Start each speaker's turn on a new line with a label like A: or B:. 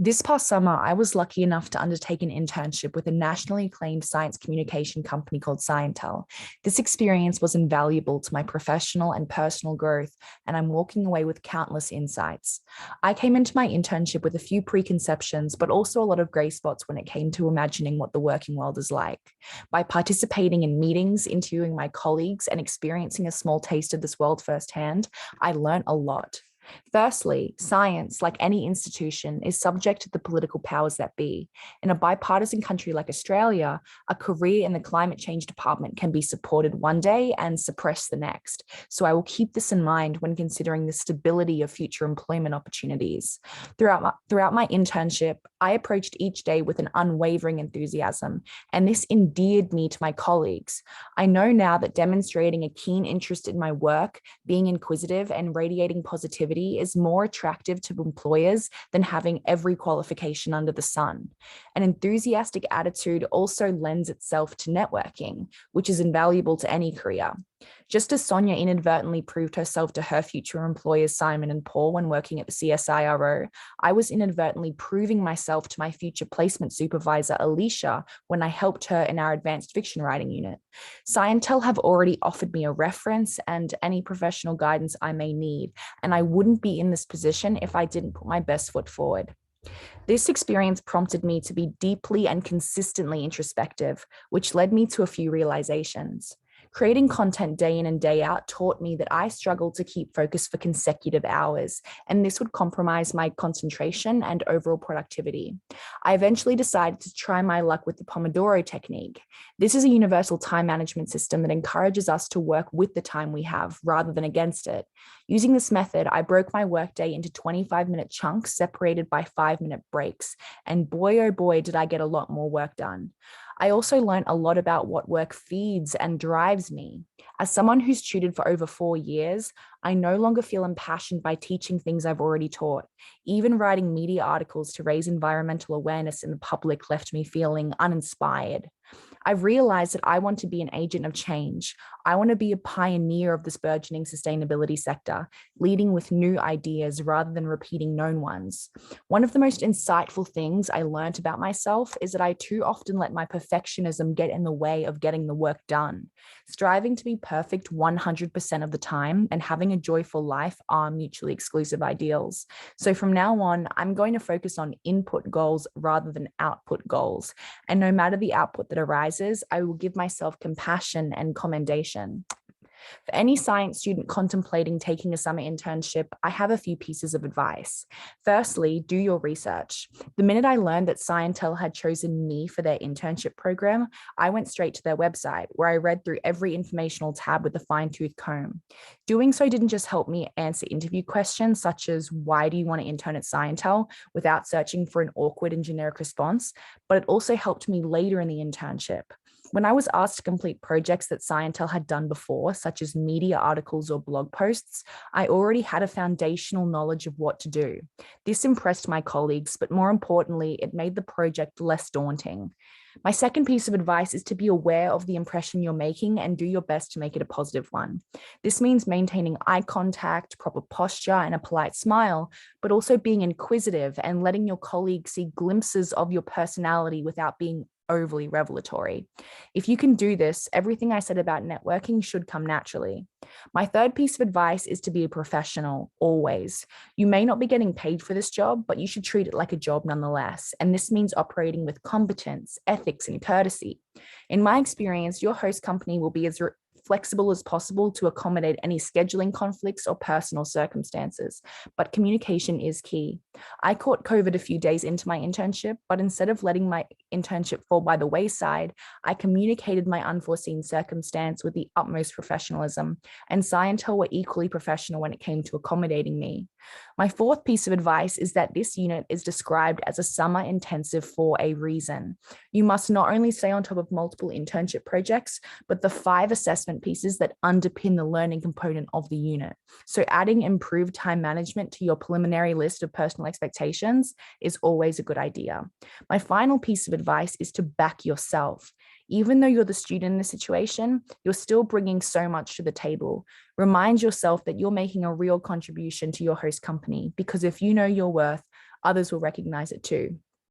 A: This past summer, I was lucky enough to undertake an internship with a nationally acclaimed science communication company called Scientel. This experience was invaluable to my professional and personal growth, and I'm walking away with countless insights. I came into my internship with a few preconceptions, but also a lot of gray spots when it came to imagining what the working world is like. By participating in meetings, interviewing my colleagues, and experiencing a small taste of this world firsthand, I learned a lot. Firstly, science, like any institution, is subject to the political powers that be. In a bipartisan country like Australia, a career in the climate change department can be supported one day and suppressed the next. So I will keep this in mind when considering the stability of future employment opportunities. Throughout my internship, I approached each day with an unwavering enthusiasm, and this endeared me to my colleagues. I know now that demonstrating a keen interest in my work, being inquisitive, and radiating positivity is more attractive to employers than having every qualification under the sun. An enthusiastic attitude also lends itself to networking, which is invaluable to any career. Just as Sonia inadvertently proved herself to her future employers, Simon and Paul, when working at the CSIRO, I was inadvertently proving myself to my future placement supervisor, Alicia, when I helped her in our advanced fiction writing unit. Scientel have already offered me a reference and any professional guidance I may need, and I wouldn't be in this position if I didn't put my best foot forward. This experience prompted me to be deeply and consistently introspective, which led me to a few realizations. Creating content day in and day out taught me that I struggled to keep focus for consecutive hours, and this would compromise my concentration and overall productivity. I eventually decided to try my luck with the Pomodoro technique. This is a universal time management system that encourages us to work with the time we have rather than against it. Using this method, I broke my workday into 25-minute chunks separated by 5-minute breaks, and boy, oh boy, did I get a lot more work done. I also learned a lot about what work feeds and drives me. As someone who's tutored for over 4 years, I no longer feel impassioned by teaching things I've already taught. Even writing media articles to raise environmental awareness in the public left me feeling uninspired. I've realized that I want to be an agent of change. I want to be a pioneer of this burgeoning sustainability sector, leading with new ideas rather than repeating known ones. One of the most insightful things I learned about myself is that I too often let my perfectionism get in the way of getting the work done. Striving to be perfect 100% of the time and having a joyful life are mutually exclusive ideals. So from now on, I'm going to focus on input goals rather than output goals. And no matter the output that arises, I will give myself compassion and commendation. For any science student contemplating taking a summer internship, I have a few pieces of advice. Firstly, do your research. The minute I learned that Scientel had chosen me for their internship program, I went straight to their website, where I read through every informational tab with a fine-tooth comb. Doing so didn't just help me answer interview questions such as, why do you want to intern at Scientel, without searching for an awkward and generic response, but it also helped me later in the internship. When I was asked to complete projects that Scientel had done before, such as media articles or blog posts, I already had a foundational knowledge of what to do. This impressed my colleagues, but more importantly, it made the project less daunting. My second piece of advice is to be aware of the impression you're making and do your best to make it a positive one. This means maintaining eye contact, proper posture, and a polite smile, but also being inquisitive and letting your colleagues see glimpses of your personality without being overly revelatory. If you can do this, everything I said about networking should come naturally. My third piece of advice is to be a professional, always. You may not be getting paid for this job, but you should treat it like a job nonetheless. And this means operating with competence, ethics, and courtesy. In my experience, your host company will be as flexible as possible to accommodate any scheduling conflicts or personal circumstances, but communication is key. I caught COVID a few days into my internship, but instead of letting my internship fall by the wayside, I communicated my unforeseen circumstance with the utmost professionalism, and Scientel were equally professional when it came to accommodating me. My fourth piece of advice is that this unit is described as a summer intensive for a reason. You must not only stay on top of multiple internship projects, but the 5 assessment pieces that underpin the learning component of the unit. So adding improved time management to your preliminary list of personal expectations is always a good idea. My final piece of advice is to back yourself. Even though you're the student in the situation, you're still bringing so much to the table. Remind yourself that you're making a real contribution to your host company, because if you know your worth, others will recognize it too.